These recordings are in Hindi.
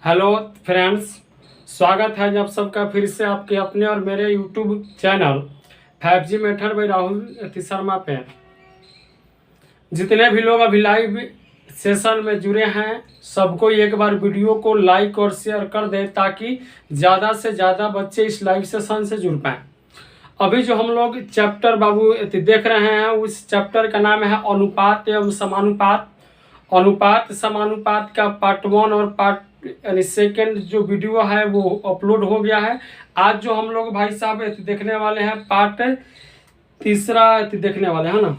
हेलो फ्रेंड्स, स्वागत है आप सबका फिर से आपके अपने और मेरे YouTube channel 5G method by Rahul Sharma पे। जितने भी लोग अभी लाइव सेशन में जुड़े हैं सबको एक बार वीडियो को लाइक और शेयर कर दें ताकि ज़्यादा से ज़्यादा बच्चे इस लाइव सेशन से जुड़ पाएँ। अभी जो हम लोग चैप्टर बाबू देख रहे हैं उस चैप्टर का नाम है अनुपात एवं समानुपात। अनुपात समानुपात का पार्ट 1 और पार्ट यानी सेकेंड जो वीडियो है वो अपलोड हो गया है। आज जो हम लोग भाई साहब देखने वाले हैं पार्ट तीसरा देखने वाले हैं ना।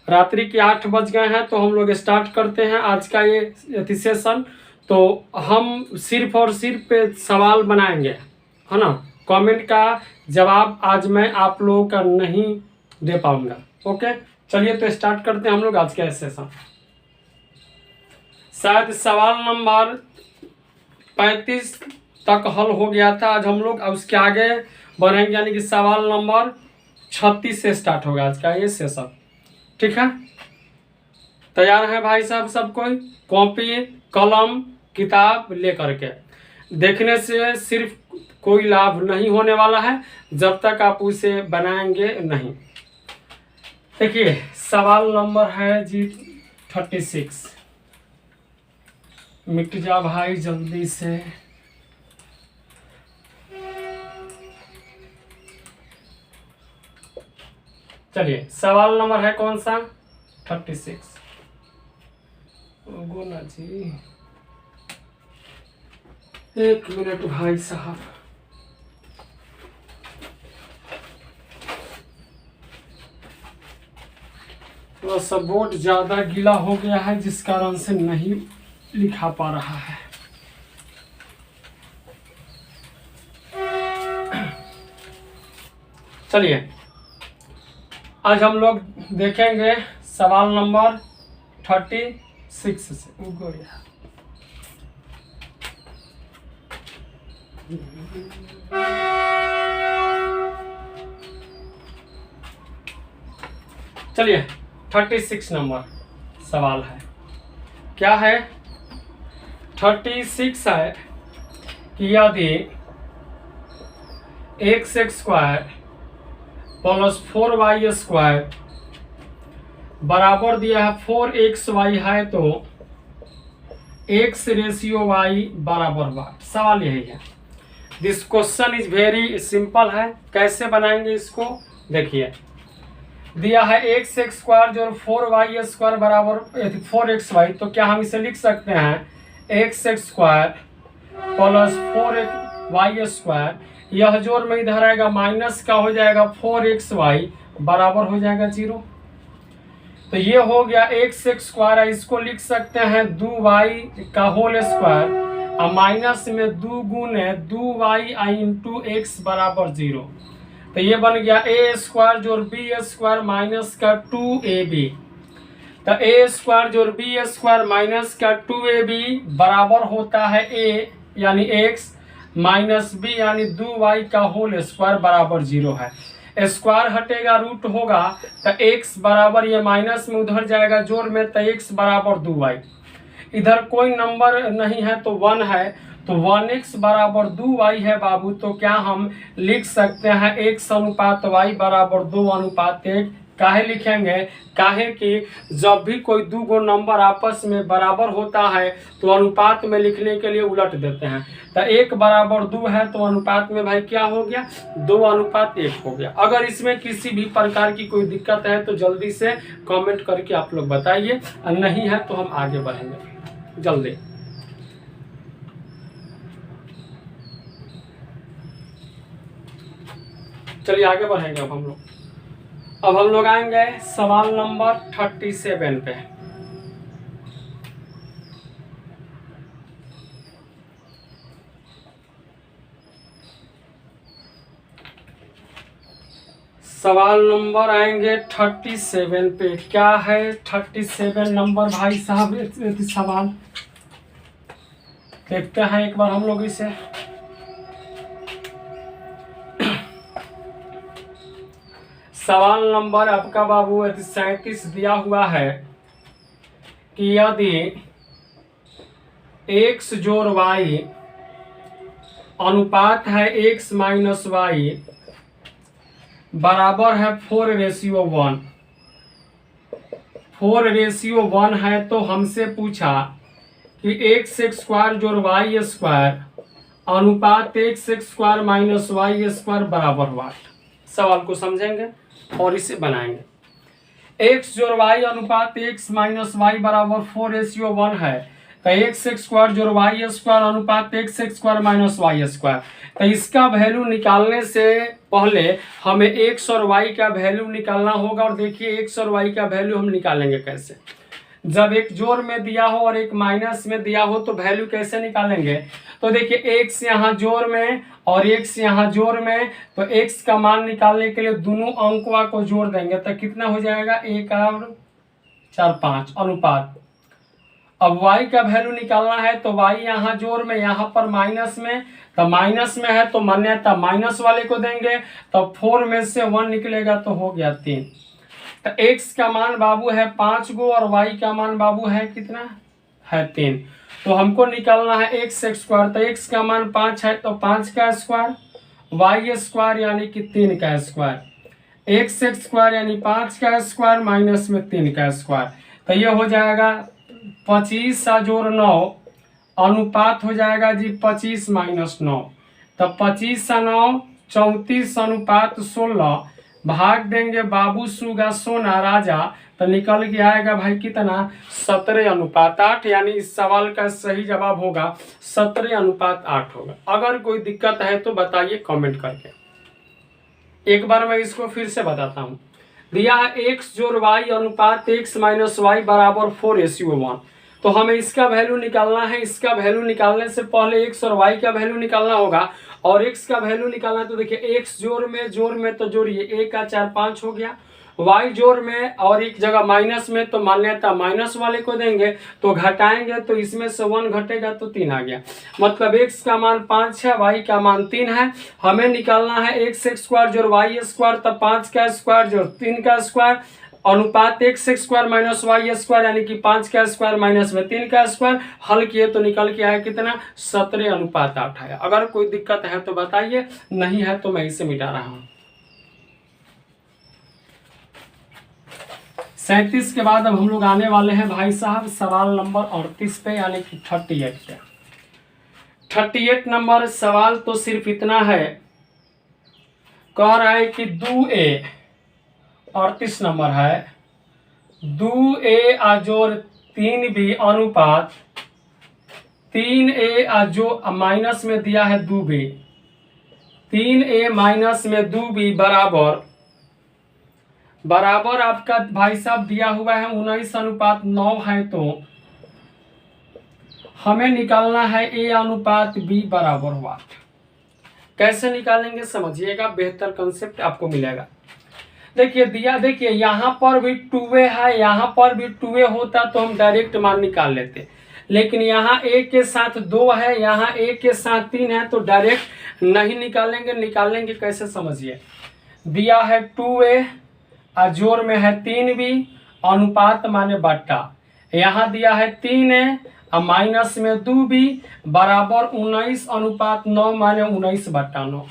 रात्रि के 8 बज गए हैं तो हम लोग स्टार्ट करते हैं आज का ये सेशन। तो हम सिर्फ और सिर्फ सवाल बनाएंगे है ना। कमेंट का जवाब आज मैं आप लोगों का नहीं दे पाऊंगा। ओके, चलिए तो स्टार्ट करते हैं हम लोग आज का सेशन। शायद सवाल नंबर 35 तक हल हो गया था। आज हम लोग उसके आगे बढ़ेंगे यानी कि सवाल नंबर 36 से स्टार्ट होगा आज का ये सेशन। ठीक है, तैयार है भाई साहब सब कोई? कॉपी कलम किताब लेकर के। देखने से सिर्फ कोई लाभ नहीं होने वाला है जब तक आप उसे बनाएंगे नहीं। देखिए सवाल नंबर है जी 36। मिट जा भाई जल्दी से। चलिए सवाल नंबर है कौन सा? 36। गोना जी एक मिनट भाई साहब। थोड़ा सा बोर्ड ज्यादा गीला हो गया है जिस कारण से नहीं लिखा पा रहा है। चलिए आज हम लोग देखेंगे सवाल नंबर 36 से। चलिए 36 नंबर सवाल है। क्या है? 36 है कि यदि x स्क्वायर प्लस 4y बराबर दिया है 4xy है तो x रेशियो y बराबर वाट। सवाल यही है। This question is very simple है। कैसे बनाएंगे इसको? देखिए दिया है x स्क्वायर जो 4y बराबर 4xy, तो क्या हम इसे लिख सकते हैं x स्क्वायर प्लस 4y। यह जोड़ में इधर आएगा माइनस का हो जाएगा 4xy बराबर हो जाएगा 0। तो ये हो गया x स्क्वायर। इसको लिख सकते हैं 2y का होल स्क्वायर और माइनस में 2 गुने 2y इंटू x बराबर 0। तो ये बन गया a स्क्वायर जोड़ b स्क्वायर माइनस का 2ab। तो a स्क्वायर जोड़ b स्क्वायर माइनस का 2ab बराबर होता है a यानी x माइनस b यानी 2y का होल स्क्वायर बराबर 0 है। स्क्वायर हटेगा रूट होगा तो x बराबर ये माइनस में उधर जाएगा जोड़ में तो x बराबर 2y। इधर कोई नंबर नहीं है तो 1 है तो 1x बराबर 2y है बाबू। तो क्या हम लिख सकते हैं x अनुपात y बराबर 2 अनुपात 1। काहे लिखेंगे? काहे कि जब भी कोई दो गो नंबर आपस में बराबर होता है तो अनुपात में लिखने के लिए उलट देते हैं। तो 1 बराबर 2 है तो अनुपात में भाई क्या हो गया? 2 अनुपात 1 हो गया। अगर इसमें किसी भी प्रकार की कोई दिक्कत है तो जल्दी से कमेंट करके आप लोग बताइए, नहीं है तो हम आगे बढ़ेंगे जल्दी। चलिए आगे बढ़ेंगे। अब हम लोग आएंगे सवाल नंबर 37 पे। सवाल नंबर आएंगे 37 पे। क्या है 37 नंबर भाई साहब? सवाल देखते हैं एक बार हम लोग इसे। सवाल नंबर आपका बाबू 37 दिया हुआ है कि यदि x जोड़ y अनुपात है x माइनस वाई बराबर है 4:1। 4:1 है तो हमसे पूछा कि x स्क्वायर जोड़ y स्क्वायर अनुपात x स्क्वायर माइनस वाई स्क्वायर बराबर वाट। सवाल को समझेंगे और इसे बनाएंगे। x जोड़ y अनुपात x माइनस वाई बराबर 4:1 है तो x स्क्वायर जोड़ y स्क्वायर अनुपात x स्क्वायर माइनस वाई स्क्वायर। तो इसका वैल्यू निकालने से पहले हमें x और y का वैल्यू निकालना होगा। और देखिए x और y का वैल्यू हम निकालेंगे कैसे। जब एक जोड़ में दिया हो और एक माइनस में दिया हो तो वैल्यू कैसे निकालेंगे। तो देखिए x यहाँ जोड़ में और x यहाँ जोड़ में, तो x का मान निकालने के लिए दोनों अंकों को जोड़ देंगे तो कितना हो जाएगा 1 और 4 5 अनुपात। अब y का वैल्यू निकालना है तो y यहाँ जोड़ में यहाँ पर माइनस में, तो माइनस में है तो मान्यता माइनस वाले को देंगे तो 4 में से 1 निकलेगा तो हो गया 3। तो x का मान बाबू है 5 गो और y का मान बाबू है कितना है 3। तो हमको निकालना है x स्क्वायर। तो x का मान 5 है तो 5 का स्क्वायर, y स्क्वायर यानी कि 3 का स्क्वायर, x स्क्वायर यानी 5 का स्क्वायर माइनस में 3 का स्क्वायर। तो ये हो जाएगा 25 जोड़ 9 अनुपात हो जाएगा जी 25 माइनस 9। तो 25 से 9 34 अनुपात 16 भाग देंगे बाबू सुगा सोना राजा तो निकल के आएगा भाई कितना 17 अनुपात 8। यानी इस सवाल का सही जवाब होगा 17 अनुपात 8 होगा। अगर कोई दिक्कत है तो बताइए कमेंट करके। एक बार मैं इसको फिर से बताता हूँ। दिया है x जोड़ y अनुपात x माइनस वाई बराबर 4:1। तो हमें इसका वैल्यू निकालना है। इसका वैल्यू निकालने से पहले x और y का वैल्यू निकालना होगा। और x का वैल्यू निकालना है तो देखिए x जोड़ में तो जोड़िए 1 का 4 5 हो गया, y जोड़ में और एक जगह माइनस में तो मान्यता माइनस वाले को देंगे तो घटाएंगे तो इसमें से 1 घटेगा तो 3 आ गया। मतलब x का मान 5 है, y का मान 3 है। हमें निकालना है x स्क्वायर जोड़ y स्क्वायर तब 5 का स्क्वायर जोड़ 3 का स्क्वायर अनुपात x स्क्वायर माइनस वाई स्क्वायर यानी कि 5 का स्क्वायर माइनस में 3 का स्क्वायर। हल किए तो निकल के आया कितना 17 अनुपात 8 है। अगर कोई दिक्कत है तो बताइए, नहीं है तो मैं इसे मिटा रहा हूं। 37 के बाद अब हम लोग आने वाले हैं भाई साहब सवाल नंबर 38 पे यानी कि 38 पे। 38 नंबर सवाल तो सिर्फ इतना है, कह रहा है कि 2a 38 नंबर है 2a अजोड़ 3b अनुपात 3a जो माइनस में दिया है 2b 3a माइनस में 2b बराबर आपका भाई साहब दिया हुआ है 19 अनुपात 9 है। तो हमें निकालना है a अनुपात b बराबर वाट। कैसे निकालेंगे समझिएगा, बेहतर कंसेप्ट आपको मिलेगा। देखिए दिया, देखिए यहाँ पर भी 2a है, यहाँ पर भी 2a होता तो हम डायरेक्ट मान निकाल लेते, लेकिन यहाँ a के साथ 2 है, यहाँ a के साथ 3 है तो डायरेक्ट नहीं निकालेंगे। निकालेंगे कैसे समझिए। दिया है 2a जोड़ में है 3b अनुपात माने बट्टा, यहाँ दिया है 3a माइनस में 2b बराबर 19 अनुपात 9 माने 19 बट्टा 9।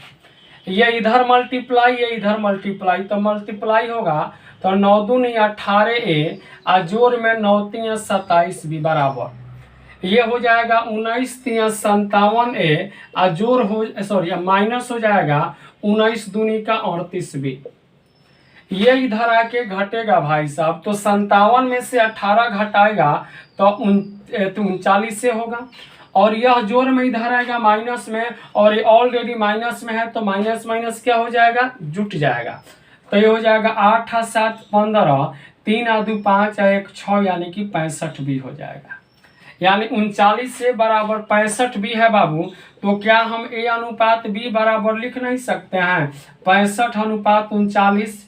ये इधर मल्टीप्लाई ये इधर मल्टीप्लाई तो मल्टीप्लाई होगा तो 9 दूनी 18a जोड़ में 9 3 27 भी बराबर ये हो जाएगा 19 3 57a जोड़ हो सॉरी माइनस हो जाएगा 19 दूनी का 38 भी। ये इधर आके घटेगा भाई साहब तो 57 में से 18 घटाएगा तो 39 से होगा। और यह जोड़ में इधर आएगा माइनस में और ये ऑलरेडी माइनस में है तो माइनस माइनस क्या हो जाएगा जुट जाएगा। तो ये हो जाएगा 8 7 15 3 2 5 1 6 यानी कि 65 भी हो जाएगा। यानी 39 से बराबर 65 भी है बाबू। तो क्या हम a अनुपात b बराबर लिख नहीं सकते हैं 65 अनुपात 39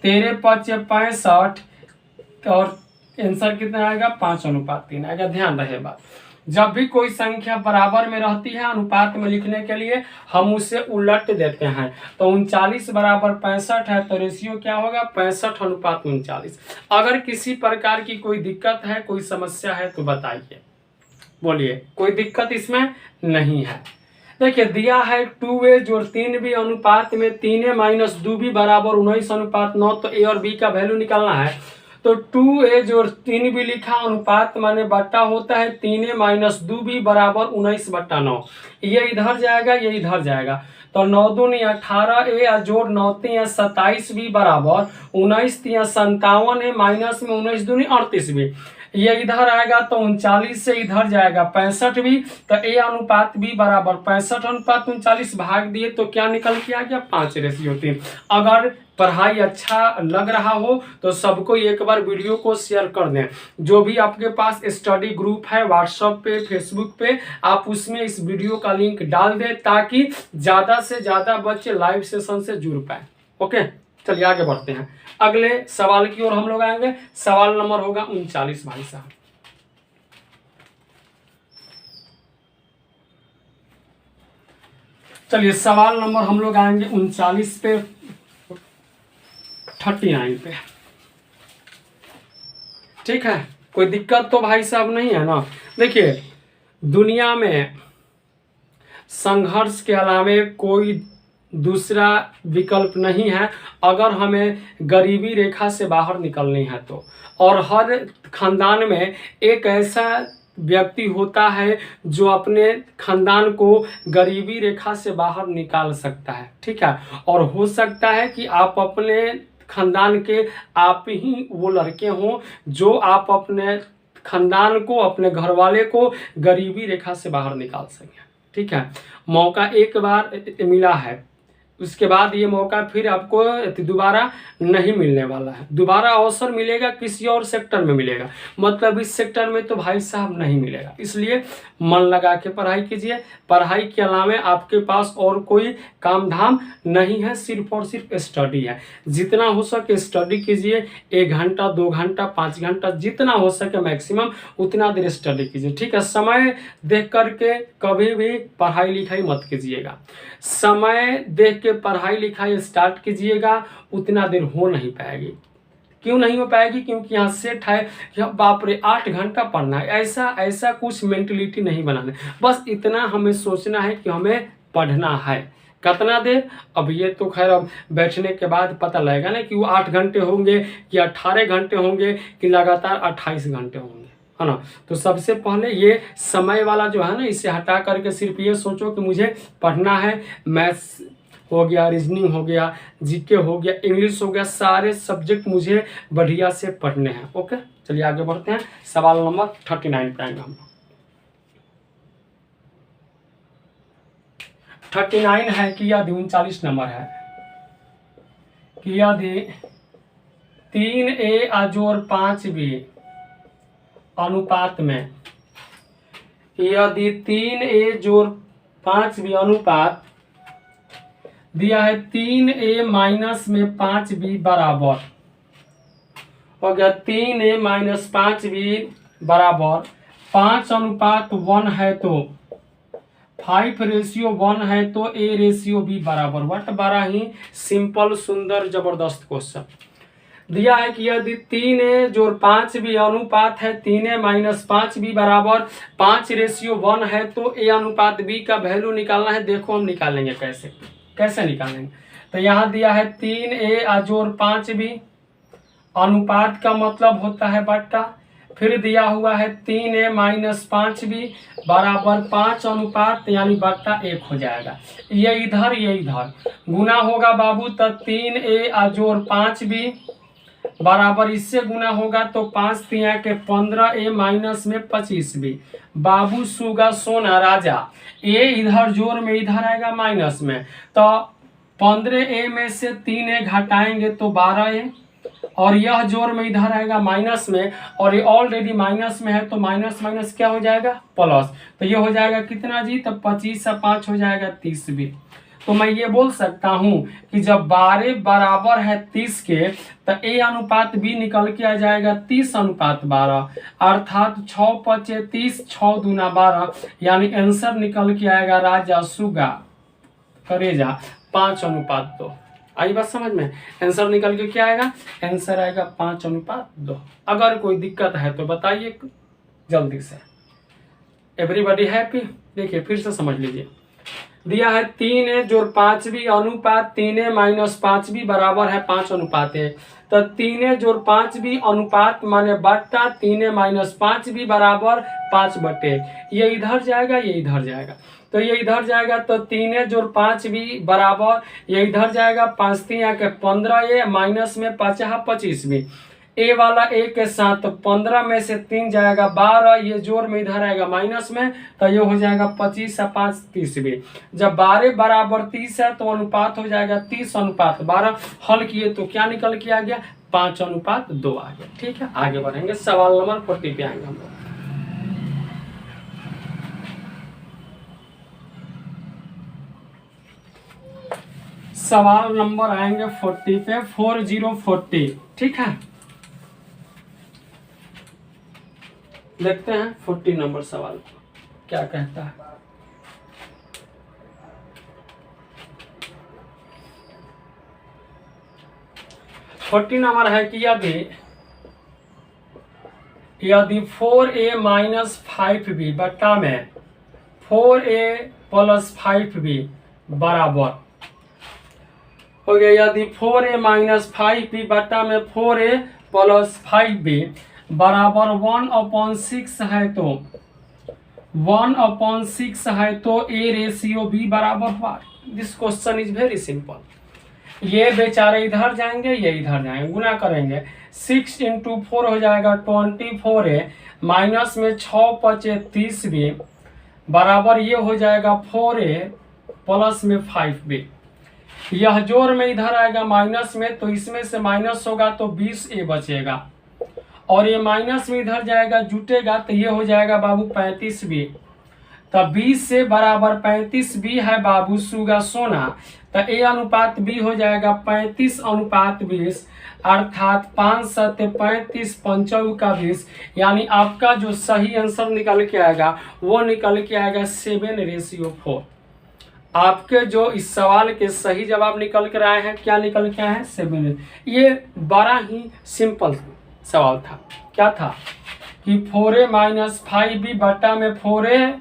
13 5 65 और आंसर कितना आएगा 5 अनुपात 3 आएगा। ध्यान रहे बात, जब भी कोई संख्या बराबर में रहती है अनुपात में लिखने के लिए हम उसे उलट देते हैं। तो 39 बराबर 65 है तो रेशियो क्या होगा 65 अनुपात 39। अगर किसी प्रकार की कोई दिक्कत है कोई समस्या है तो बताइए। बोलिए कोई दिक्कत इसमें नहीं है। देखिए दिया है 2a जोड़ 3b अनुपात में 3a माइनस 2b बराबर 19:9। तो ए और बी का वैल्यू निकालना है। तो 2a जोड़ 3b लिखा, अनुपात माने बट्टा होता है 3a माइनस 2b बराबर 19/9। ये इधर जाएगा, ये इधर जाएगा। तो 9 दूनी 18a जोड़ 9 3 27b बराबर 19 3 57 माइनस में 19 दूनी 38b। ये इधर आएगा तो 39 से इधर जाएगा 65 भी। तो ए अनुपात बी बराबर 65:39 भाग दिए तो क्या निकल के आ गया 5:3। अगर पढ़ाई अच्छा लग रहा हो तो सबको एक बार वीडियो को शेयर कर दें। जो भी आपके पास स्टडी ग्रुप है व्हाट्सएप पे, फेसबुक पे, आप उसमें इस वीडियो का लिंक डाल दें ताकि ज़्यादा से ज़्यादा बच्चे लाइव सेशन से जुड़ पाए। ओके, चलिए आगे बढ़ते हैं। अगले सवाल की ओर हम लोग आएंगे। सवाल नंबर होगा 39 भाई साहब। चलिए सवाल नंबर हम लोग आएंगे 39 पे, 39 पे। ठीक है, कोई दिक्कत तो भाई साहब नहीं है ना। देखिए दुनिया में संघर्ष के अलावे कोई दूसरा विकल्प नहीं है अगर हमें गरीबी रेखा से बाहर निकलनी है तो। और हर खानदान में एक ऐसा व्यक्ति होता है जो अपने खानदान को गरीबी रेखा से बाहर निकाल सकता है। ठीक है, और हो सकता है कि आप अपने खानदान के आप ही वो लड़के हों जो आप अपने खानदान को, अपने घर वाले को गरीबी रेखा से बाहर निकाल सकें। ठीक है, मौका एक बार मिला है, उसके बाद ये मौका फिर आपको दोबारा नहीं मिलने वाला है। दोबारा अवसर मिलेगा किसी और सेक्टर में मिलेगा, मतलब इस सेक्टर में तो भाई साहब नहीं मिलेगा। इसलिए मन लगा के पढ़ाई कीजिए। पढ़ाई के अलावा आपके पास और कोई काम धाम नहीं है, सिर्फ और सिर्फ स्टडी है। जितना हो सके स्टडी कीजिए, 1 घंटा 2 घंटा 5 घंटा जितना हो सके मैक्सिमम उतना देर स्टडी कीजिए। ठीक है, समय देख करके कभी भी पढ़ाई लिखाई मत कीजिएगा। समय देख के पढ़ाई लिखाई स्टार्ट कीजिएगा, उतना देर हो नहीं पाएगी। क्यों नहीं हो पाएगी? क्योंकि यहाँ सेट है कि बाप रे 8 घंटा पढ़ना है, ऐसा कुछ मेंटलिटी नहीं बनाना। बस इतना हमें सोचना है कि हमें पढ़ना है। कितना देर? अब ये तो खैर अब बैठने के बाद पता लगेगा ना कि वो 8 घंटे होंगे कि 18 घंटे होंगे कि लगातार 28 घंटे होंगे, है ना। तो सबसे पहले ये समय वाला जो है ना, इसे हटा करके सिर्फ ये सोचो कि मुझे पढ़ना है। मैथ्स हो गया, रीजनिंग हो गया, जीके हो गया, इंग्लिश हो गया, सारे सब्जेक्ट मुझे बढ़िया से पढ़ने हैं। ओके, चलिए आगे बढ़ते हैं। सवाल नंबर 39 पे आएंगे हम। 39 है कि यदि 39 नंबर है कि यदि 3a जोड़ 5b अनुपात में, यदि 3a जोड़ 5b अनुपात दिया है 3a माइनस में 5b बराबर हो गया 3a माइनस 5b बराबर 5:1 है तो 5:1 है तो a/b बराबर वट। बड़ा ही सिंपल सुंदर जबरदस्त क्वेश्चन दिया है कि यदि 3a जोड़ 5b अनुपात है 3a माइनस 5b बराबर 5:1 है तो a अनुपात b का वैल्यू निकालना है। देखो हम निकालेंगे कैसे निकालेंगे। तो यहाँ दिया है 3a जोड़ 5b, अनुपात का मतलब होता है बट्टा। फिर दिया हुआ है 3a माइनस 5b बराबर 5 अनुपात यानी बट्टा 1 हो जाएगा। ये इधर गुना होगा बाबू, तो 3a जोड़ 5b बराबर इससे गुना होगा तो 5 3 के 15a माइनस में 25b। बाबू सुगा सोना राजा, a इधर जोड़ में इधर आएगा माइनस में, तो 15a में से 3a घटाएंगे तो 12a, और यह जोड़ में इधर आएगा माइनस में, और ये ऑलरेडी माइनस में है तो माइनस माइनस क्या हो जाएगा प्लस। तो ये हो जाएगा कितना जी? तो 25 से 5 हो जाएगा 30b। तो मैं ये बोल सकता हूं कि जब 12 बराबर है 30 के तो a अनुपात b निकल के आ जाएगा 30:12, अर्थात 6 5 30, 6 दूना 12, यानी आंसर निकल के आएगा राजा सुगा करेजा 5:2। आई बात समझ में? आंसर निकल के क्या आएगा? आंसर आएगा 5:2। अगर कोई दिक्कत है तो बताइए जल्दी से। Everybody happy. देखिए फिर से समझ लीजिए, दिया है 3a जोड़ 5b अनुपात 3a माइनस 5b बराबर है 5:1। तो 3a जोड़ 5b अनुपात माने बट्टा 3a माइनस 5b बराबर 5/1। ये इधर जाएगा, ये इधर जाएगा, तो ये इधर जाएगा तो 3a जोड़ 5b बराबर ये इधर जाएगा 5 3 के 15a माइनस में 5 25b। ए वाला ए के साथ तो 15 में से 3 जाएगा 12, ये जोड़ में इधर आएगा माइनस में, तो ये हो जाएगा 25 से 5 30 भी। जब 12 बराबर 30 है तो अनुपात हो जाएगा 30:12। हल किए तो क्या निकल के आ गया, 5:2 आ गया। ठीक है, आगे बढ़ेंगे, सवाल नंबर 40 पे आएंगे हम लोग। सवाल नंबर आएंगे 40 पे, 4040। ठीक है, देखते हैं 40 नंबर सवाल क्या कहता है। फोर्टी नंबर है कि यदि 4a माइनस 5b बट्टा में 4a प्लस 5b बराबर हो गया, यदि 4a माइनस 5b बट्टा में 4a प्लस 5b बराबर 1/6 है तो 1/6 है तो a रेशियो b बराबर हुआ। This question is very simple. ये बेचारे इधर जाएंगे, ये इधर जाएंगे, गुना करेंगे। 6 × 4 हो जाएगा 24a माइनस में 6 5 30b बराबर ये हो जाएगा 4a प्लस में 5b। यह जोड़ में इधर आएगा माइनस में, तो इसमें से माइनस होगा तो 20a बचेगा, और ये माइनस में इधर जाएगा जुटेगा तो ये हो जाएगा बाबू 35b। तो 20 से बराबर 35b है बाबू सुगा सोना, तो a अनुपात b हो जाएगा 35:20, अर्थात 5 7 35 5 का 20। यानी आपका जो सही आंसर निकल के आएगा वो निकल के आएगा 7:4। आपके जो इस सवाल के सही जवाब निकल कर आए हैं, क्या निकल के आए हैं, 7। ये बड़ा ही सिंपल सवाल था। क्या था कि 4a माइनस 5b बट्टा में 4a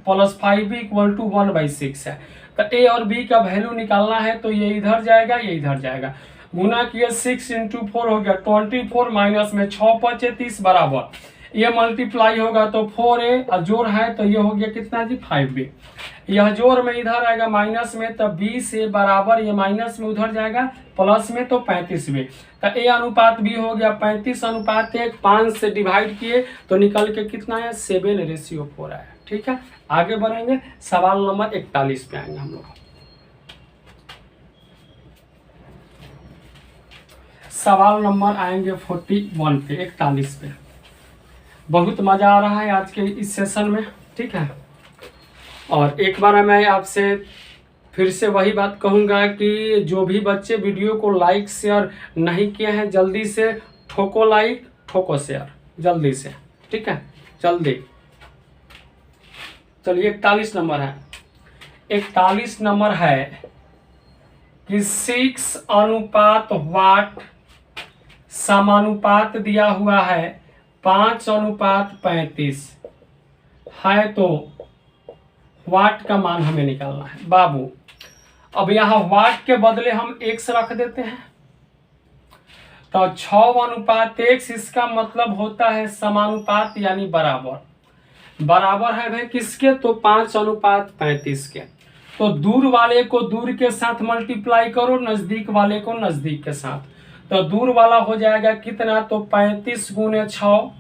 plus 5b equal to 1/6 है। तो a और b का वैल्यू निकालना है, तो ये इधर जाएगा, ये इधर जाएगा, गुना किए 6 × 4 हो गया 24 माइनस में 6 5 30 बराबर ये मल्टीप्लाई होगा तो 4a और जोड़ है तो ये हो गया कितना जी 5b। यह जोड़ में इधर आएगा माइनस में, तो 20a बराबर ये माइनस में उधर जाएगा प्लस में तो 35b। तो a अनुपात b हो गया 35:1। 5 से डिवाइड किए तो निकल के कितना है 7:4 आया। ठीक है, आगे बढ़ेंगे, सवाल नंबर 41 पे आएंगे हम लोग। सवाल नंबर आएंगे 41 पे, 41 पे। बहुत मजा आ रहा है आज के इस सेशन में। ठीक है, और एक बार मैं आपसे फिर से वही बात कहूँगा कि जो भी बच्चे वीडियो को लाइक शेयर नहीं किए हैं जल्दी से ठोको लाइक ठोको शेयर जल्दी से। ठीक है, जल्दी। चलिए 41 नंबर है। 41 नंबर है कि 6:वाट समानुपात दिया हुआ है 5:35 है, तो वाट का मान हमें निकालना है बाबू। अब यहाँ वाट के बदले हम x रख देते हैं, तो 6:x, इसका मतलब होता है समानुपात यानी बराबर। बराबर है भाई किसके, तो 5:35 के। तो दूर वाले को दूर के साथ मल्टीप्लाई करो, नजदीक वाले को नजदीक के साथ। तो दूर वाला हो जाएगा कितना, तो 35 × 6,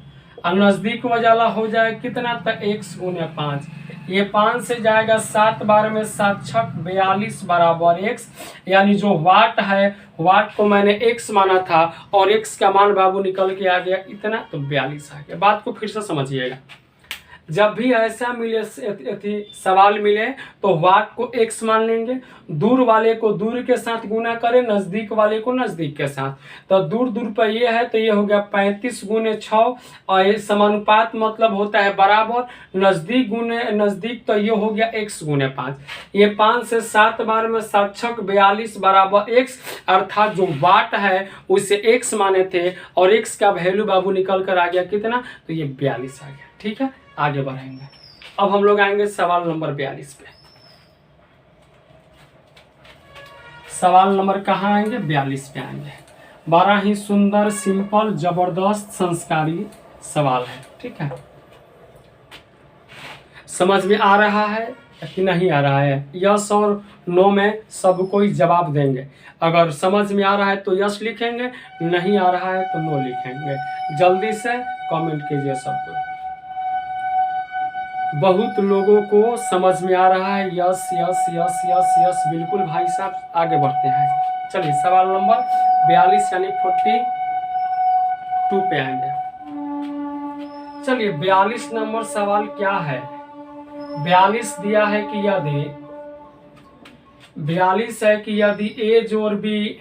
और नजदीक वाला हो जाएगा कितना, तो x × 5। ये 5 से जाएगा 7 बार में 7 6 42 बराबर x। यानी जो वाट है, वाट को मैंने x माना था और x का मान बाबू निकल के आ गया इतना, तो 42 आ गया। बात को फिर से समझिएगा, जब भी ऐसा मिले सवाल मिले तो वाट को x मान लेंगे, दूर वाले को दूर के साथ गुना करें, नजदीक वाले को नजदीक के साथ। तो दूर दूर पर ये है तो ये हो गया 35 × 6, और ये समानुपात मतलब होता है बराबर। नजदीक गुने नजदीक तो ये हो गया x × 5। ये 5 से 7 बार में 7 6 42 बराबर x, अर्थात जो वाट है उसे x माने थे और x का वैल्यू बाबू निकल कर आ गया कितना, तो ये 42 आ गया। ठीक है, आगे बढ़ेंगे। अब हम लोग आएंगे सवाल नंबर 42 पे। सवाल नंबर कहाँ आएंगे? 42 पे आएंगे। बड़ा ही सुंदर, सिंपल, जबरदस्त, संस्कारी सवाल है। ठीक है, समझ में आ रहा है कि नहीं आ रहा है? यस और नो में सब कोई जवाब देंगे। अगर समझ में आ रहा है तो यस लिखेंगे, नहीं आ रहा है तो नो लिखेंगे। जल्दी से कमेंट कीजिए सब कोई। बहुत लोगों को समझ में आ रहा है। Yes yes yes yes yes, बिल्कुल भाई साहब, आगे बढ़ते हैं। चलिए सवाल नंबर 42 यानी 42 पे आएंगे। चलिए 42 नंबर सवाल क्या है? 42 दिया है कि यदि 42 है कि यदि ए जोड़ बी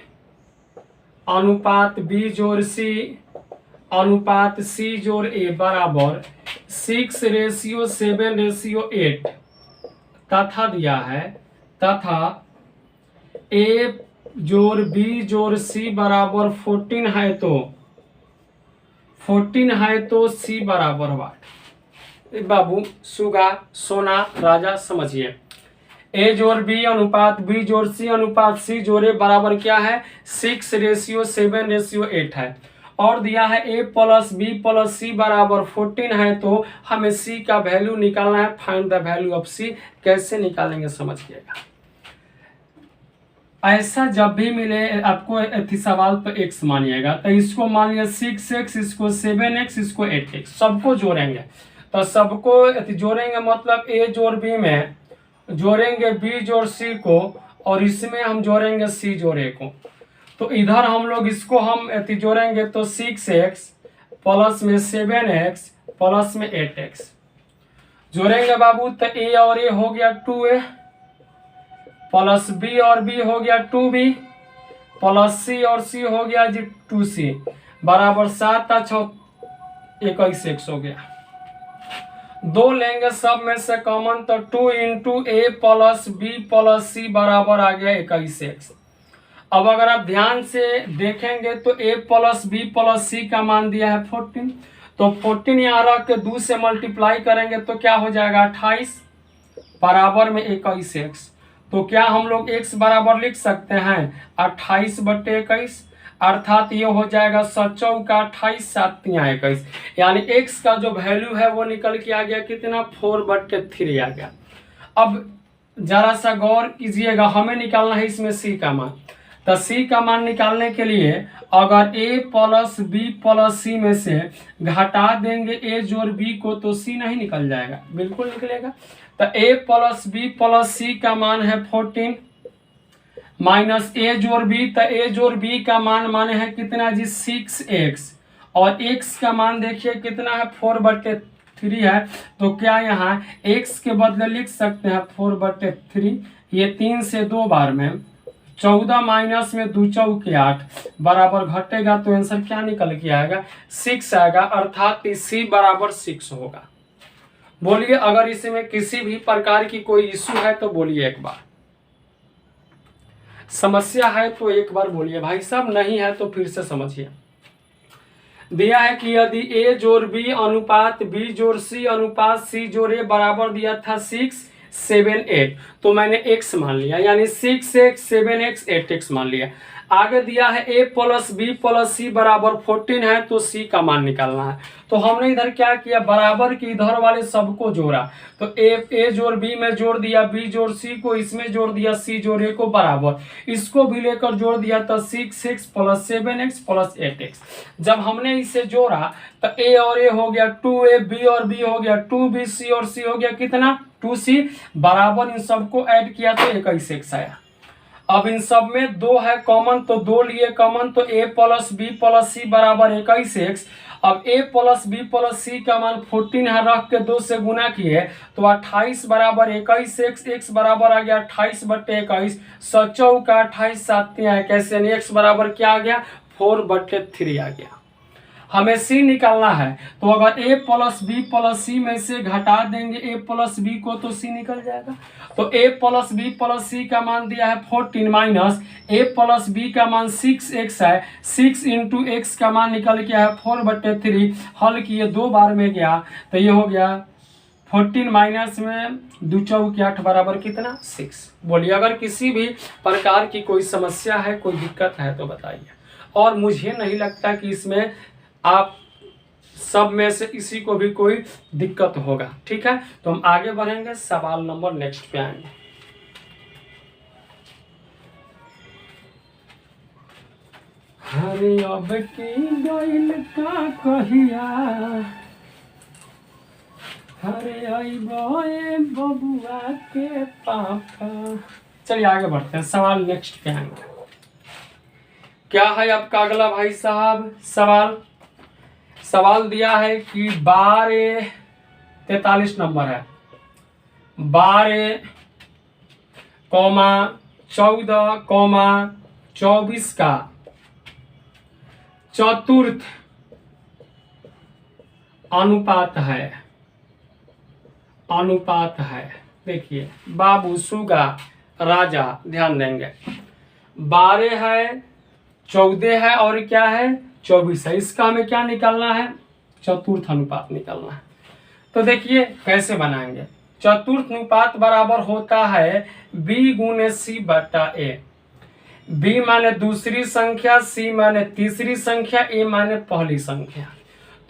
अनुपात बी जोड़ सी अनुपात सी जोड़ ए बराबर 6:7:8 तथा दिया है, तथा ए जोड़ बी जोड़ सी बराबर 14 है तो 14 है तो सी बराबर वाट। बाबू, सुगा, सोना, राजा, समझिए। ए जोड़ बी अनुपात बी जोड़ सी अनुपात सी जोड़े बराबर क्या है? 6:7:8 है। और दिया है ए प्लस बी प्लस सी बराबर 14 है तो हमें सी का वैल्यू निकालना है। फाइंड द वैल्यू ऑफ सी। कैसे निकालेंगे समझिएगा। ऐसा जब भी मिले आपको सवाल पर एक्स मानिएगा, तो इसको मान लिया 6x, इसको 7x, इसको 8x, सबको जोड़ेंगे। तो सबको जोड़ेंगे मतलब ए जोड़ बी में जोड़ेंगे बी जोड़ सी को, और इसमें हम जोड़ेंगे सी जोड़ ए को। तो इधर हम लोग इसको हम जोड़ेंगे तो 6x प्लस में 7x प्लस में 8x जोड़ेंगे बाबू। तो ए और ए हो गया 2a प्लस बी और बी हो गया 2b प्लस सी और सी हो गया जी 2c बराबर 7 21 हो गया। दो लेंगे सब में से कॉमन, तो 2 इंटू ए प्लस बी प्लस सी बराबर आ गया 21x। अब अगर आप ध्यान से देखेंगे तो ए प्लस बी प्लस सी का मान दिया है 14, तो 14 यहाँ रख के 2 से मल्टीप्लाई करेंगे तो क्या हो जाएगा 28 बराबर में 21x। तो क्या हम लोग x बराबर लिख सकते हैं 28/21, अर्थात ये हो जाएगा 7 का 28 7 21, यानी x का जो वैल्यू है वो निकल के आ गया कितना 4/3 आ गया। अब जरा सा गौर कीजिएगा, हमें निकालना है इसमें c का मान। तो c का मान निकालने के लिए अगर a प्लस बी प्लस सी में से घटा देंगे a जोड़ b को तो c नहीं निकल जाएगा? बिल्कुल निकलेगा। तो a प्लस बी प्लस सी का मान है 14 माइनस a जोड़ b, तो a जोड़ b का मान माने है कितना जी 6x, और x का मान देखिए कितना है 4/3 है। तो क्या यहाँ x के बदले लिख सकते हैं 4/3, ये 3 से 2 बार में 14 माइनस में 2 चौके 8 बराबर घटेगा, तो आंसर क्या निकल के आएगा 6 आएगा, अर्थात सी बराबर 6 होगा। बोलिए अगर इसमें किसी भी प्रकार की कोई इशू है तो बोलिए, एक बार समस्या है तो एक बार बोलिए भाई साहब, नहीं है तो फिर से समझिए। दिया है कि यदि ए जोड़ बी अनुपात बी जोड़ सी अनुपात सी जोड़ ए बराबर दिया था 6 7 8, तो मैंने x मान लिया, यानी 6x 7x 8x मान लिया। आगे दिया है a प्लस बी प्लस सी बराबर 14 है तो c का मान निकालना है। तो हमने इधर क्या किया, बराबर के इधर वाले सबको जोड़ा। तो a जोड़ b में जोड़ दिया b जोड़ c को, इसमें जोड़ दिया c जोड़ a को बराबर, इसको भी लेकर जोड़ दिया तो 6x plus 7x plus 8x। जब हमने इसे जोड़ा तो a और a हो गया 2a, b और b हो गया 2b, c और c हो गया कितना 2c बराबर, इन सबको ऐड किया तो 21x आया। अब इन सब में 2 है कॉमन, तो 2 लिए कॉमन, तो a प्लस बी प्लस सी बराबर 21x। अब a प्लस बी प्लस सी का मान 14 है, रख के 2 से गुना किए तो 28 बराबर 21x, x बराबर आ गया 28/21, 7 का 28 7 कैसे यानी x बराबर क्या आ गया 4/3 आ गया। हमें c निकालना है, तो अगर a प्लस बी प्लस सी में से घटा देंगे a प्लस बी को तो c निकल जाएगा। तो a प्लस बी प्लस सी का मान दिया है 14 माइनस a प्लस बी का मान 6x है, 6 इंटू एक्स का मान निकल गया है 4/3, हल किए 2 बार में गया तो ये हो गया 14 माइनस में 2 चौक 8 बराबर कितना 6। बोलिए अगर किसी भी प्रकार की कोई समस्या है, कोई दिक्कत है तो बताइए। और मुझे नहीं लगता कि इसमें आप सब में से किसी को भी कोई दिक्कत होगा। ठीक है, तो हम आगे बढ़ेंगे, सवाल नंबर नेक्स्ट पे आएंगे। हरे अब की गइल का कहिया, हरे आई बबुआ के पापा। चलिए आगे बढ़ते हैं, सवाल नेक्स्ट पे आएंगे। क्या है आपका अगला भाई साहब सवाल दिया है कि 43 नंबर है, 12,14,24 का चतुर्थ अनुपात है। देखिए बाबू सुगा राजा, ध्यान देंगे, 12 है, 14 है और क्या है 24 है। इसका हमें क्या निकालना है, चतुर्थ अनुपात निकालना है। तो देखिए कैसे बनाएंगे। चतुर्थ अनुपात बराबर होता है b गुने c बटा a। b माने दूसरी संख्या, c माने तीसरी संख्या, a माने पहली संख्या।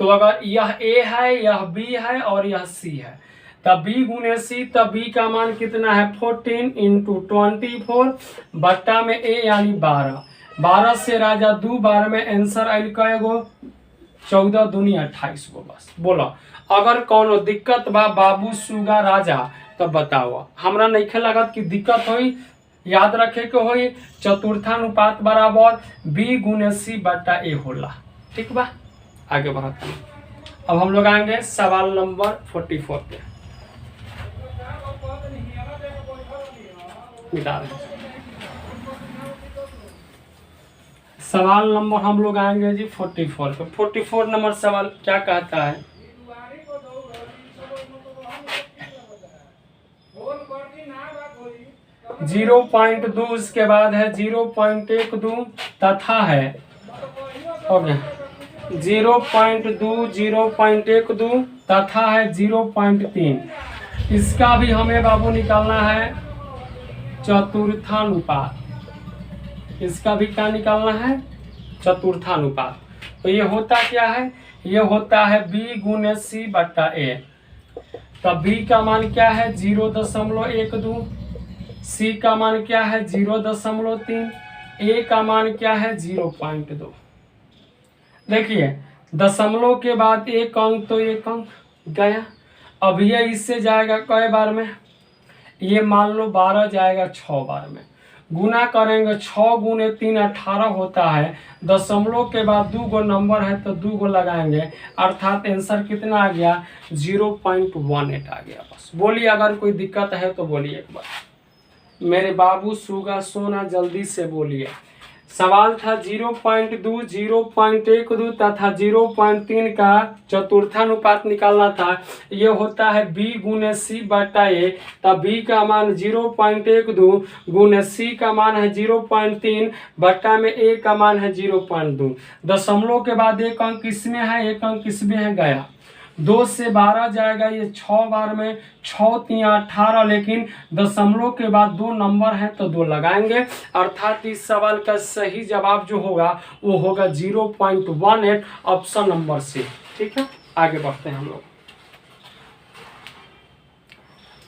तो अगर यह a है, यह b है और यह c है, तब b गुने c, तब b का मान कितना है 14 इंटू 24 बट्टा में a यानी 12 से राजा 2, 12 में आंसर आयल कएगो 14 दूनी 28 गो। बस बोलो अगर कोनो दिक्कत बा बाबू सुगा राजा तब बताओ। हमरा नहीं लगत कि दिक्कत होई, याद रखे के होई चतुर्थानुपात बराबर b गुने c बट्टा a होला। ठीक बा, आगे बढ़ते हैं। अब हम लोग आएंगे सवाल नंबर 44 पे। मिटा रहे हैं। सवाल नंबर हम लोग आएंगे जी 44 पे। 44 नंबर सवाल क्या कहता है, जीरो 0.2 उसके बाद है 0.12 तथा है, हो गया 0.2 0.12 तथा है 0.3। इसका भी हमें बाबू निकालना है चतुर्थानुपात। इसका भी क्या निकालना है, चतुर्थानुपात। तो ये होता क्या है, ये होता है b गुने c बट्टा a। तब b का मान क्या है 0.12, c का मान क्या है 0.3, a का मान क्या है 0.2। देखिए दशमलव के बाद एक अंक, तो एक अंक गया। अब ये इससे जाएगा कई बार में, ये मान लो 12 जाएगा 6 बार में। गुना करेंगे 6 गुने 3 18 होता है। दशमलव के बाद 2 गो नंबर है तो 2 गो लगाएंगे, अर्थात आंसर कितना आ गया 0.18 आ गया। बस बोलिए अगर कोई दिक्कत है तो बोलिए एक बार। मेरे बाबू सुगा सोना जल्दी से बोलिए। सवाल था 0.2 0.12 तथा 0.3 का चतुर्थानुपात निकालना था। ये होता है b गुने c बटा a। तब b का मान 0.12 गुने c का मान है 0.3 बट्टा में a का मान है 0.2। दशमलव के बाद एक अंक किसमें है, एक अंक किसमें है गया। 2 से 12 जाएगा, ये 6 बार में 6 3 18, लेकिन दशमलव के बाद 2 नंबर है तो 2 लगाएंगे, अर्थात इस सवाल का सही जवाब जो होगा वो होगा 0.18, ऑप्शन नंबर सी। ठीक है, आगे बढ़ते हैं हम लोग।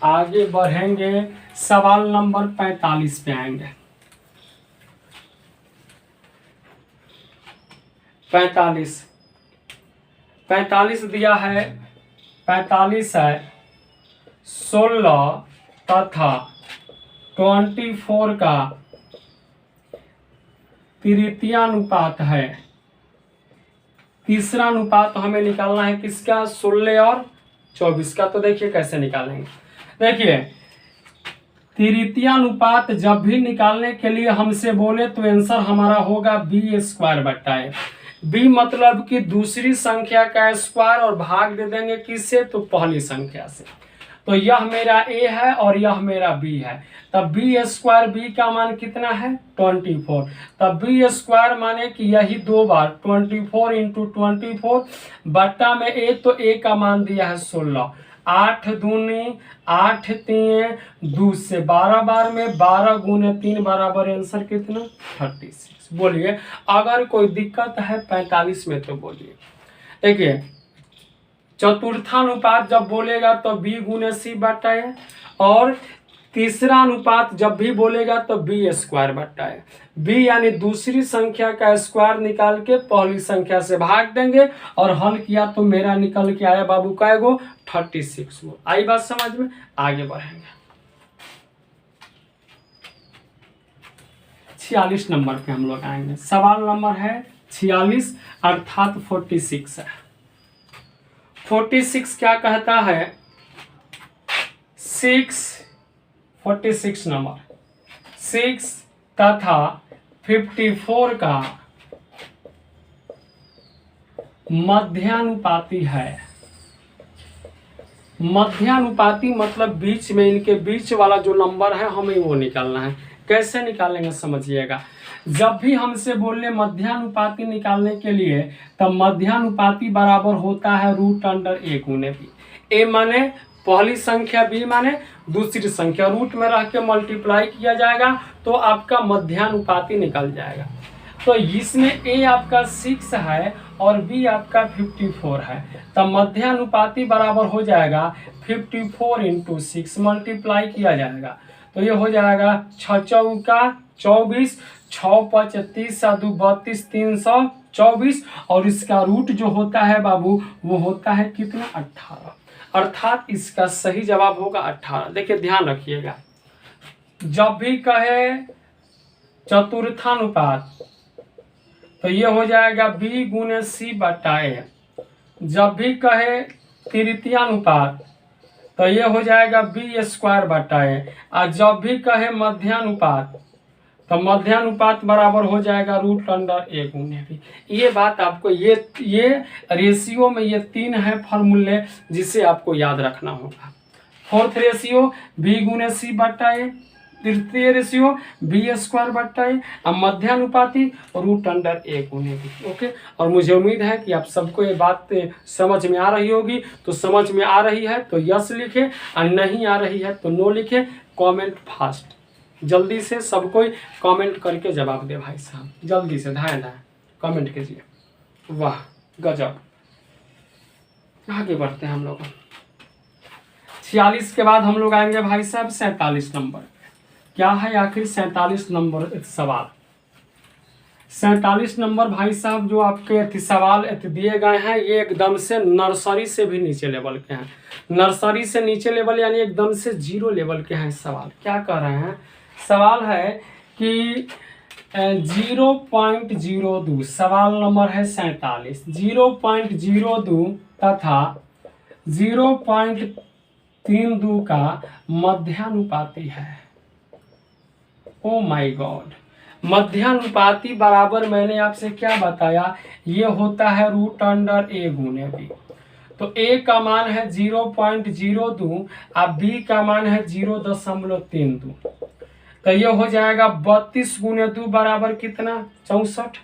आगे बढ़ेंगे, सवाल नंबर 45 पे आएंगे। 45 दिया है, 45 है 16 तथा 24 का तृतीयानुपात है। तीसरा अनुपात हमें निकालना है किसका, 16 और 24 का। तो देखिए कैसे निकालेंगे। देखिए तृतीयानुपात जब भी निकालने के लिए हमसे बोले तो आंसर हमारा होगा b² बट्टा a। b मतलब कि दूसरी संख्या का स्क्वायर और भाग दे देंगे किससे, तो पहली संख्या से। तो यह मेरा a है और यह मेरा b है। तब b² b का मान कितना है 24। तब b² माने कि यही 2 बार 24 इंटू 24 बट्टा में a, तो a का मान दिया है 16। 8 दूनी 8 तीन 2 से 12 बार में 12 गुने 3 बराबर आंसर कितना 36। बोलिए अगर कोई दिक्कत है 45 में तो बोलिए। देखिए चतुर्थानुपात जब बोलेगा तो b गुने c बटा है, और तीसरा अनुपात जब भी बोलेगा तो b स्क्वायर बटा है। b यानी दूसरी संख्या का स्क्वायर निकाल के पहली संख्या से भाग देंगे और हल किया तो मेरा निकल के आया बाबू का एगो 36 गो। आई बात समझ में? आगे बढ़ेंगे 46 नंबर पे हम लोग आएंगे। सवाल नंबर है 46 अर्थात 46 है। 46 क्या कहता है? 46 नंबर 6 तथा 54 का मध्यानुपाती है। मध्यानुपाती मतलब बीच में, इनके बीच वाला जो नंबर है हमें वो निकालना है। कैसे निकालेंगे समझिएगा। जब भी हमसे बोले मध्यानुपाती निकालने के लिए, तब मध्यानुपाती बराबर होता है रूट अंडर ए गुने बी। ए माने पहली संख्या, बी माने दूसरी संख्या, रूट में रह के मल्टीप्लाई किया जाएगा तो आपका मध्यानुपाती निकल जाएगा। तो इसमें ए आपका 6 है और बी आपका 54 है, तब मध्यानुपाती बराबर हो जाएगा 54 इंटू 6 मल्टीप्लाई किया जाएगा तो ये हो जाएगा 6 चौका 24, 6 5 30 7 32 324, और इसका रूट जो होता है बाबू वो होता है कितना 18, अर्थात इसका सही जवाब होगा 18। देखिए ध्यान रखिएगा, जब भी कहे चतुर्थानुपात तो ये हो जाएगा b गुने c बटा ए। जब भी कहे तृतीयानुपात तो ये हो जाएगा b स्क्वायर बटा ए। और जब भी कहे मध्यानुपात तो मध्यानुपात बराबर हो जाएगा रूट अंडर ए गुने बी। ये बात आपको ये रेशियो में ये 3 है फॉर्मूले जिसे आपको याद रखना होगा। फोर्थ रेशियो b गुने c बटा ए, तृतीय रेशियो बी स्क्वायर बटा ए, अब मध्यानुपाती रूट अंडर ए गुने बी। ओके, और मुझे उम्मीद है कि आप सबको ये बात समझ में आ रही होगी। तो समझ में आ रही है तो यस लिखे, और नहीं आ रही है तो नो लिखे। कमेंट फास्ट, जल्दी से सब कोई कमेंट करके जवाब दे भाई साहब, जल्दी से धाए कमेंट कीजिए। वाह गजब। आगे बढ़ते हैं हम लोग। 46 के बाद हम लोग आएंगे भाई साहब 47 नंबर। क्या है आखिर 47 नंबर सवाल? 47 नंबर भाई साहब जो आपके सवाल दिए गए हैं ये एकदम से नर्सरी से भी नीचे लेवल के हैं। नर्सरी से नीचे लेवल यानी एकदम से 0 लेवल के हैं सवाल। क्या कह रहे हैं? सवाल है कि 0.02, सवाल नंबर है 47, 0.02 तथा 0.32 का मध्यानुपाती है। ओ माय गॉड, मध्यानुपाती बराबर मैंने आपसे क्या बताया, ये होता है रूट अंडर ए गुने बी। तो ए का मान है 0.02 और बी का मान है 0.32, तो ये हो जाएगा 32 गुने 2 बराबर कितना 64।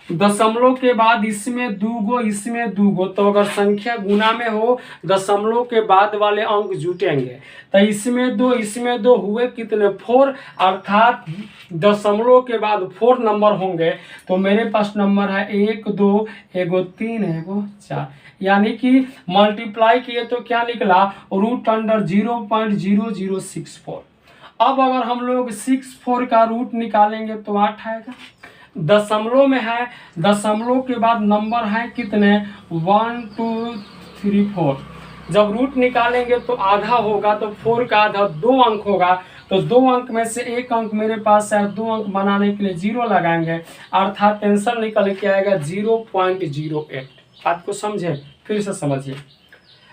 दशमलव के बाद इसमें 2 गो इसमें 2 गो, तो अगर संख्या गुना में हो दशमलव के बाद वाले अंक जुटेंगे तो इसमें 2 इसमें 2 हुए कितने 4, अर्थात दशमलव के बाद 4 नंबर होंगे। तो मेरे पास नंबर है 1 2 एगो 3 एगो 4, यानी कि मल्टीप्लाई किए तो क्या निकला रूट अंडर 0.0064। अब अगर हम लोग 64 का रूट निकालेंगे तो 8 आएगा। दशमलव में है, दशमलव के बाद नंबर है कितने 1 2 3 4। जब रूट निकालेंगे तो आधा होगा, तो 4 का आधा 2 अंक होगा, तो 2 अंक में से 1 अंक मेरे पास है, 2 अंक बनाने के लिए 0 लगाएंगे, अर्थात आंसर निकल के आएगा 0.08। बात को समझे, फिर से समझिए।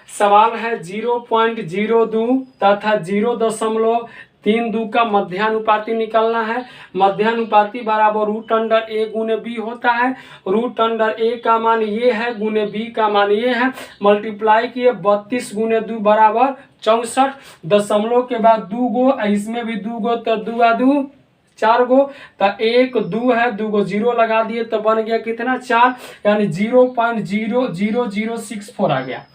सवाल है 0.02 तथा 0.32 का मध्यानुपाती निकालना है। मध्यानुपाती बराबर रूट अंडर ए गुने बी होता है। रूट अंडर ए का मान ये है, गुने बी का मान ये है, मल्टीप्लाई किए 32 गुने 2 बराबर 64। दशमलव के बाद 2 गो, इसमें भी 2 गो, तो 2 आ 2 4 गो, तो 1 2 है, 2 गो 0 लगा दिए तो बन गया कितना 4, यानी 0.00064 आ गया।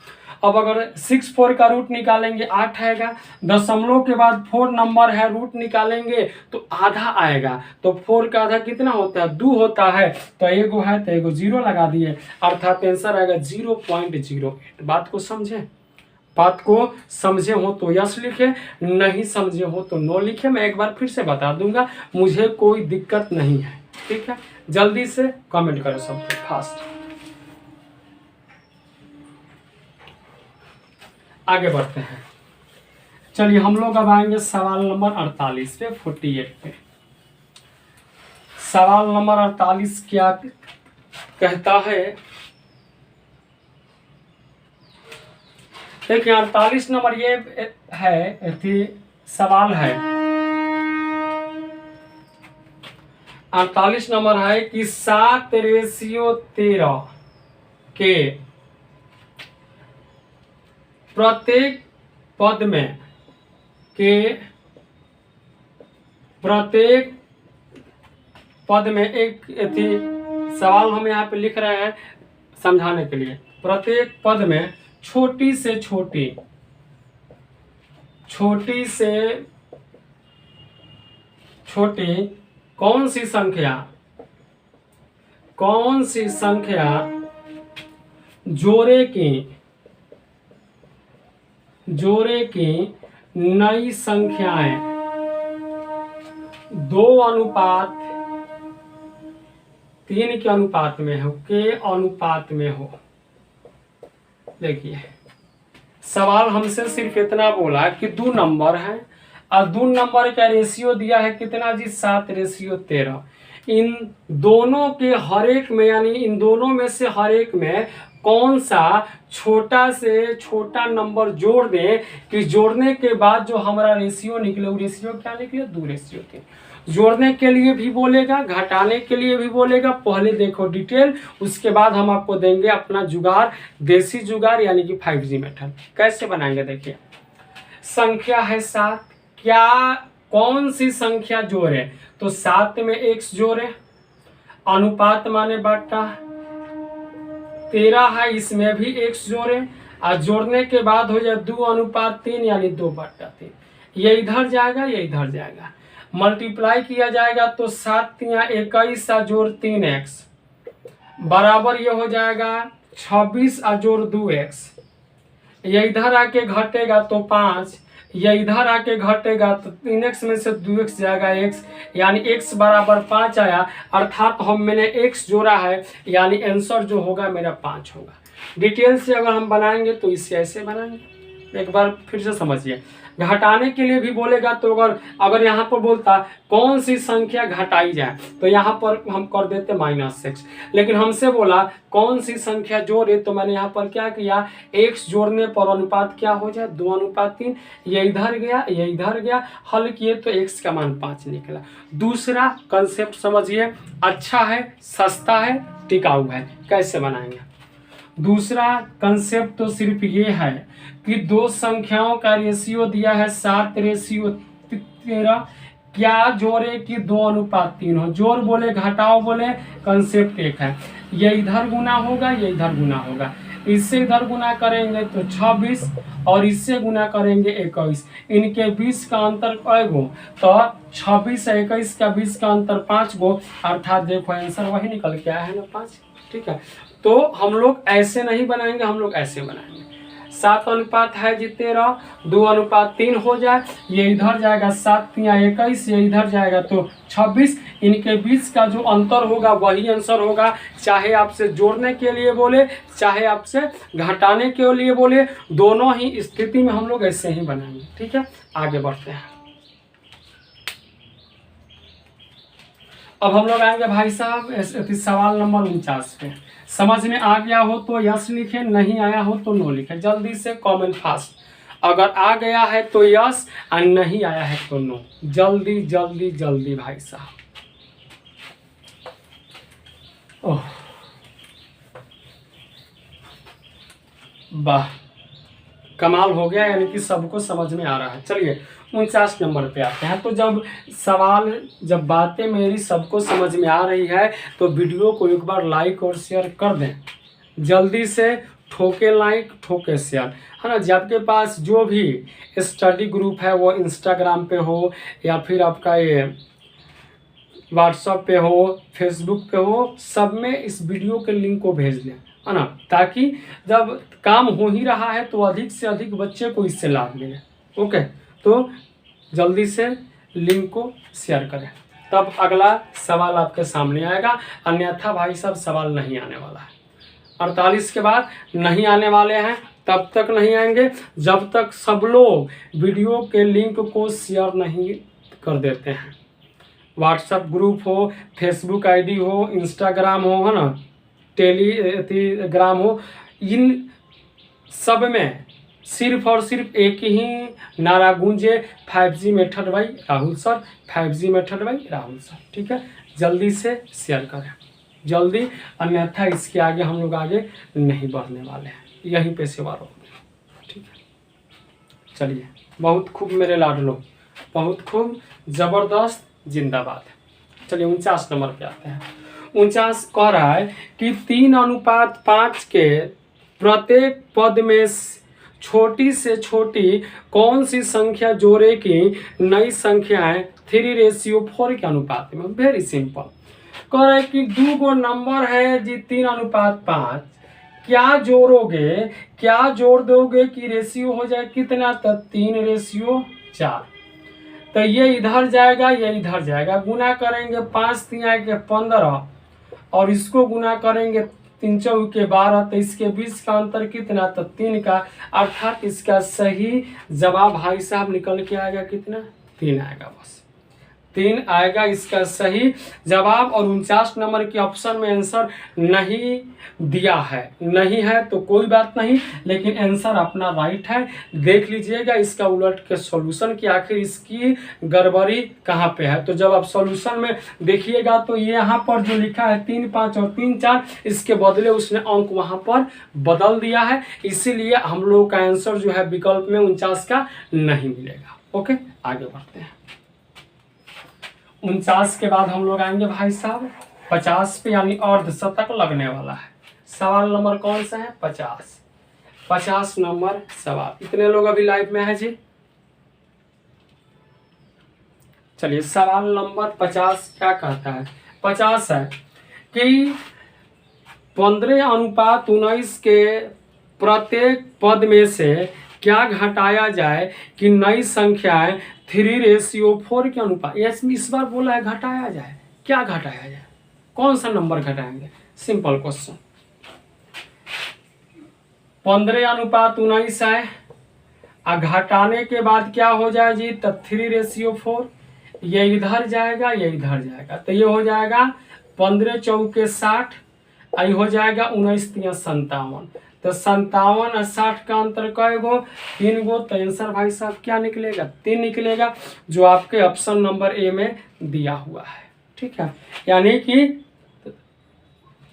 अब अगर 6 4 का रूट निकालेंगे 8 आएगा, दशमलव के बाद 4 नंबर है, रूट निकालेंगे तो आधा आएगा, तो 4 का आधा कितना होता है 2 होता है, तो एगो है तो एगो 0 लगा दिए, अर्थात आंसर आएगा 0.08। बात को समझे, बात को समझे हो तो यस लिखे, नहीं समझे हो तो नो लिखे। मैं एक बार फिर से बता दूंगा, मुझे कोई दिक्कत नहीं है, ठीक है। जल्दी से कमेंट करो सब फास्ट। आगे बढ़ते हैं, चलिए हम लोग अब आएंगे सवाल नंबर 48 पे, 48 पे। सवाल नंबर 48 क्या कहता है, देखिए 48 नंबर ये है सवाल है, 48 नंबर है कि 7:13 के प्रत्येक पद में एक सवाल हम यहाँ पे लिख रहे हैं समझाने के लिए। प्रत्येक पद में छोटी से छोटी कौन सी संख्या जोड़े की नई संख्याएं 2:3 के अनुपात में हो। देखिए सवाल हमसे सिर्फ इतना बोला कि 2 नंबर है और 2 नंबर का रेशियो दिया है कितना जी 7:13। इन दोनों के हर एक में, यानी इन दोनों में से हर एक में कौन सा छोटा से छोटा नंबर जोड़ दें कि जोड़ने के बाद जो हमारा रेशियो निकले, वो रेशियो क्या निकले 2:3। जोड़ने के लिए भी बोलेगा, घटाने के लिए भी बोलेगा। पहले देखो डिटेल, उसके बाद हम आपको देंगे अपना जुगाड़, देसी जुगाड़ यानी कि 5G मेथड। कैसे बनाएंगे देखिए, संख्या है 7, क्या कौन सी संख्या जोड़े, तो 7 में x जोड़े, अनुपात माने बट्टा, 13 है इसमें भी x जोड़े, और जोड़ने के बाद हो जाए 2:3 यानी 2/3। ये इधर जाएगा, ये इधर जाएगा, मल्टीप्लाई किया जाएगा तो 7 × 21 जोड़ 3x बराबर ये हो जाएगा 26 जोड़ 2x। ये इधर आके घटेगा तो 5, ये इधर आके घटेगा तो 3x में से 2x जाएगा x, यानी x बराबर 5 आया, अर्थात मैंने x जोड़ा है, यानी आंसर जो होगा मेरा 5 होगा। डिटेल से अगर हम बनाएंगे तो इसे ऐसे बनाएंगे, एक बार फिर से समझिए। घटाने के लिए भी बोलेगा तो अगर यहाँ पर बोलता कौन सी संख्या घटाई जाए, तो यहाँ पर हम कर देते -x, लेकिन हमसे बोला कौन सी संख्या जोड़े, तो मैंने यहाँ पर क्या किया, x जोड़ने पर अनुपात क्या हो जाए 2:3। ये इधर गया, ये इधर गया, हल किए तो x का मान 5 निकला। दूसरा कंसेप्ट समझिए, अच्छा है, सस्ता है, टिकाऊ है। कैसे बनाएंगे, दूसरा कंसेप्ट तो सिर्फ ये है कि 2 संख्याओं का रेशियो दिया है 7:13, क्या जोड़े कि 2:3 हो। जोड़ बोले घटाओ बोले, कंसेप्ट एक है। ये इधर गुना होगा, ये इधर गुना होगा, इससे इधर गुना करेंगे तो 26 और इससे गुना करेंगे 21। इनके 20 का अंतर गो, तो 26 और 21 का 20 का अंतर 5 गो, अर्थात देखो आंसर वही निकल के आया है ना 5। ठीक है, तो हम लोग ऐसे नहीं बनाएंगे, हम लोग ऐसे बनाएंगे। 7 है जी 13, 2:3 हो जाए, ये इधर जाएगा 7 × 21, ये इधर जाएगा तो 26। इनके बीच का जो अंतर होगा वही आंसर होगा, चाहे आपसे जोड़ने के लिए बोले, चाहे आपसे घटाने के लिए बोले, दोनों ही स्थिति में हम लोग ऐसे ही बनाएंगे। ठीक है, आगे बढ़ते हैं। अब हम लोग आएंगे भाई साहब सवाल नंबर 49 पे। समझ में आ गया हो तो यस लिखे, नहीं आया हो तो नो लिखे। जल्दी से कमेंट फास्ट, अगर आ गया है तो यस और नहीं आया है तो नो। जल्दी जल्दी जल्दी भाई साहब। ओह वाह, कमाल हो गया, यानी कि सबको समझ में आ रहा है। चलिए 49 नंबर पे आते हैं। तो जब बातें मेरी सबको समझ में आ रही है तो वीडियो को एक बार लाइक और शेयर कर दें। जल्दी से ठोके लाइक ठोके शेयर, है ना। जब आपके पास जो भी स्टडी ग्रुप है वो इंस्टाग्राम पे हो या फिर आपका ये व्हाट्सएप पे हो, फेसबुक पे हो, सब में इस वीडियो के लिंक को भेज दें, है ना, ताकि जब काम हो ही रहा है तो अधिक से अधिक बच्चे को इससे लाभ मिले। ओके, तो जल्दी से लिंक को शेयर करें, तब अगला सवाल आपके सामने आएगा, अन्यथा भाई साहब सवाल नहीं आने वाला है। 48 के बाद नहीं आने वाले हैं, तब तक नहीं आएंगे जब तक सब लोग वीडियो के लिंक को शेयर नहीं कर देते हैं। व्हाट्सएप ग्रुप हो, फेसबुक आईडी हो, इंस्टाग्राम हो, है ना, टेलीग्राम हो, इन सब में सिर्फ और सिर्फ एक ही नारा गूंजे, 5G method by Rahul sir, 5G method by Rahul sir. ठीक है, जल्दी से शेयर करें, जल्दी, अन्यथा इसके आगे हम लोग आगे नहीं बढ़ने वाले हैं, यहीं पे सेवा रहोगे। ठीक है, चलिए, बहुत खूब मेरे लाडलो, बहुत खूब, जबरदस्त, जिंदाबाद। चलिए 49 नंबर पे आते हैं। 49 कह रहा है कि 3:5 के प्रत्येक पद में छोटी से छोटी कौन सी संख्या जोड़े की नई संख्याएं 3:4 के अनुपात में। वेरी सिंपल, कह रहा है कि 2 नंबर है जी 3:5, क्या जोड़ोगे, क्या जोड़ दोगे कि रेशियो हो जाए कितना, तो 3:4। तो ये इधर जाएगा, ये इधर जाएगा, गुना करेंगे 5 3 के 15 और इसको गुना करेंगे 3 4 के 12, तो इसके बीच का अंतर कितना, तो 3 का, अर्थात इसका सही जवाब भाई साहब निकल के आएगा कितना, 3 आएगा, बस 3 आएगा इसका सही जवाब। और 49 नंबर के ऑप्शन में आंसर नहीं दिया है, नहीं है तो कोई बात नहीं, लेकिन आंसर अपना राइट है। देख लीजिएगा इसका उलट के सॉल्यूशन कि आखिर इसकी गड़बड़ी कहाँ पे है। तो जब आप सॉल्यूशन में देखिएगा तो ये यहाँ पर जो लिखा है 3 5 और 3 4, इसके बदले उसने अंक वहाँ पर बदल दिया है, इसीलिए हम लोग का आंसर जो है विकल्प में 49 का नहीं मिलेगा। ओके, आगे बढ़ते हैं। 49 के बाद हम लोग आएंगे भाई साहब 50 पे, यानी अर्धशतक लगने वाला है। सवाल नंबर कौन सा है, 50 नंबर सवाल। कितने लोग अभी लाइव में है जी? चलिए, सवाल नंबर 50 क्या कहता है, 50 है कि 15:19 के प्रत्येक पद में से क्या घटाया जाए कि नई संख्याएं 3:4 के अनुपात। इस बार बोला है घटाया जाए, क्या घटाया जाए, कौन सा नंबर घटाएंगे, सिंपल क्वेश्चन। 15:19 है, घटाने के बाद क्या हो जाए जी, तो 3:4, ये इधर जाएगा, ये इधर जाएगा, तो ये हो जाएगा 15 4 60, आई हो जाएगा 19 3 57, तो 57 और 60 का अंतर कई गो, 3 गो, तो आंसर भाई साहब क्या निकलेगा, 3 निकलेगा, जो आपके ऑप्शन नंबर ए में दिया हुआ है। ठीक है, यानी कि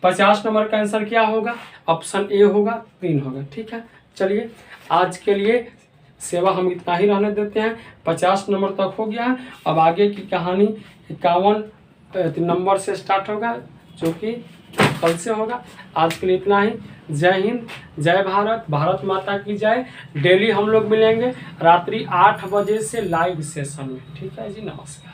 50 नंबर का आंसर क्या होगा, ऑप्शन ए होगा, 3 होगा। ठीक है, चलिए आज के लिए सेवा हम इतना ही रहने देते हैं। 50 नंबर तक हो गया है, अब आगे की कहानी 51 नंबर से स्टार्ट होगा, जो कि कल से होगा। आज के लिए इतना ही। जय हिंद, जय भारत, भारत माता की जय। डेली हम लोग मिलेंगे रात्रि 8 बजे से लाइव सेशन में। ठीक है जी, नमस्कार।